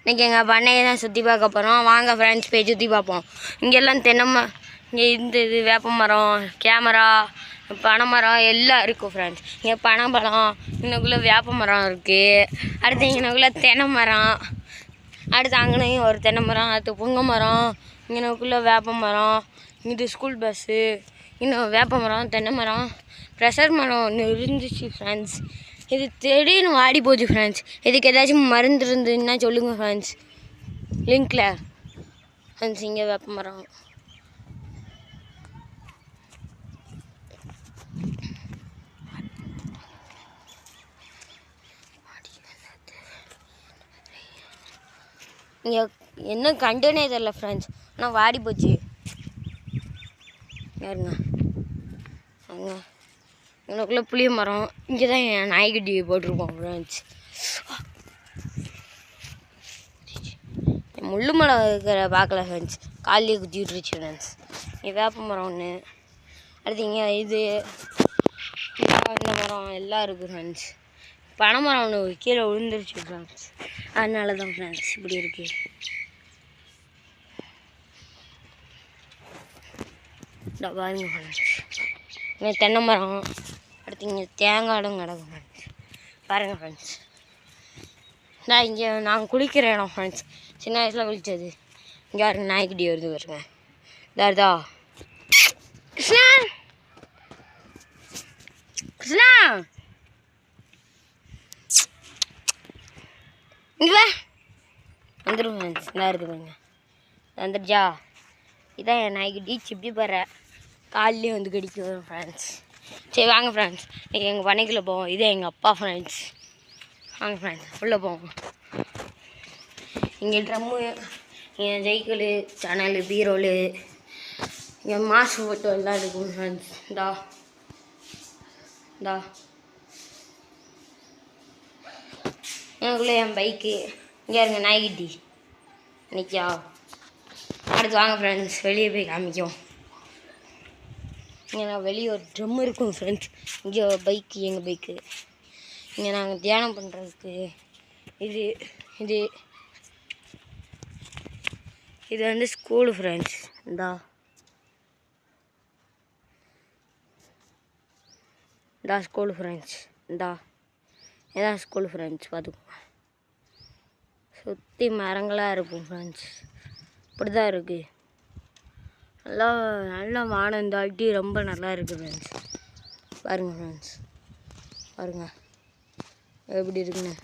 இன்றைக்கி எங்கள் பண்ணையை தான் சுற்றி பார்க்க போகிறோம். வாங்க ஃப்ரெண்ட்ஸ் போய் சுற்றி பார்ப்போம். இங்கெல்லாம் இங்கே இது வேப்ப மரம், கேமரா, பனைமரம் எல்லாம் இருக்கும் ஃப்ரெண்ட்ஸ். இங்கே பனைமரம், இன்னக்குள்ளே வேப்ப மரம் இருக்குது. அடுத்து இங்கனக்குள்ளே தென்னை மரம், அடுத்து அங்கனையும் ஒரு தென்னை மரம், அடுத்து புங்க மரம், இங்கனக்குள்ளே வேப்ப மரம், இது ஸ்கூல் பஸ்ஸு, இன்னும் வேப்ப மரம், தென்னை மரம், ப்ரெஷர் மரம் ஒன்று இருந்துச்சு ஃப்ரெண்ட்ஸ். இது திடீர்னு வாடி போச்சு ஃப்ரெண்ட்ஸ். இதுக்கு ஏதாச்சும் மருந்து இருந்துன்னா சொல்லுங்கள் ஃப்ரெண்ட்ஸ், லிங்க்கில். ஃப்ரெண்ட்ஸ் இங்கே வேப்ப மரம், இங்கே என்ன கண்டுனே தெரியல ஃப்ரெண்ட்ஸ், ஆனால் வாடி போச்சு. யாருங்க அங்கே எனக்குள்ளே புளிய மரம், இங்கே தான் என் நாய்க்குட்டி போட்டிருக்கோம் ஃப்ரெண்ட்ஸ். முள்ளு மரம் இருக்கிற பார்க்கல ஃப்ரெண்ட்ஸ், காலையே குத்தி விட்டுருச்சு ஃப்ரெண்ட்ஸ். இங்கே வேப்ப மரம் ஒன்று, அடுத்து இங்கே இது இந்த மரம் எல்லாம் இருக்குது ஃப்ரெண்ட்ஸ். பனை மரம் ஒன்று கீழே விழுந்துருச்சு ஃப்ரெண்ட்ஸ், அதனால தான் ஃப்ரெண்ட்ஸ் இப்படி இருக்குது. பாருங்க ஃப்ரெண்ட்ஸ், இங்கே தென்னை மரம், அடுத்து இங்கே தேங்காயும் கிடக்கும் ஃப்ரெண்ட்ஸ். பாருங்கள் ஃப்ரெண்ட்ஸ், நான் இங்கே நாங்கள் குளிக்கிற இடம் ஃப்ரெண்ட்ஸ், சின்ன வயசில் குளித்தது. இங்கே யாருங்க நாய்க்குட்டி வருது பாருங்க, இதாருதா கிருஷ்ணா, கிருஷ்ணா இங்கே வந்துடும் ஃப்ரெண்ட்ஸ். நல்லா இருக்குது பாருங்க, வந்துடுச்சா? இதான் என் நாய்க்குட்டி சிப்பி பற, காலையிலே வந்து கடிக்க வரும் ஃப்ரெண்ட்ஸ். சரி வாங்க ஃப்ரெண்ட்ஸ், இன்றைக்கி எங்கள் பண்ணைக்குள்ளே போவோம். இதே எங்கள் அப்பா ஃப்ரெண்ட்ஸ். வாங்க ஃப்ரெண்ட்ஸ் உள்ளே போவோம். இங்கே ட்ரம்மு, இங்கே சைக்கிளு, சனல், பீரோலு, இங்கே மாசு போட்டு எல்லாம் இருக்கும் ஃப்ரெண்ட்ஸ். இந்தா எனக்குள்ளே என் பைக்கு, இங்கே இருங்க நாய்க்குட்டி நிற்கா. அடுத்து வாங்க ஃப்ரெண்ட்ஸ் வெளியே போய் காமிக்கும். இங்கே நான் வெளியே ஒரு ட்ரம் இருக்கும் ஃப்ரெண்ட்ஸ். இங்கே பைக்கு, எங்கள் பைக்கு. இங்கே நாங்கள் தியானம் பண்ணுறதுக்கு இது இது இது வந்து ஸ்கூலு ஃப்ரெண்ட்ஸ். இந்தா ஸ்கூலு ஃப்ரெண்ட்ஸ். இதான் ஸ்கூலு ஃப்ரெண்ட்ஸ். பார்த்துக்கோங்க, சுற்றி மரங்களாக இருக்கும் ஃப்ரெண்ட்ஸ். இப்படி தான் இருக்குது. நல்லா வானம் தாட்டி ரொம்ப நல்லா இருக்குது ஃப்ரெண்ட்ஸ். பாருங்கள் ஃப்ரெண்ட்ஸ், பாருங்கள் எப்படி இருக்குன்னு.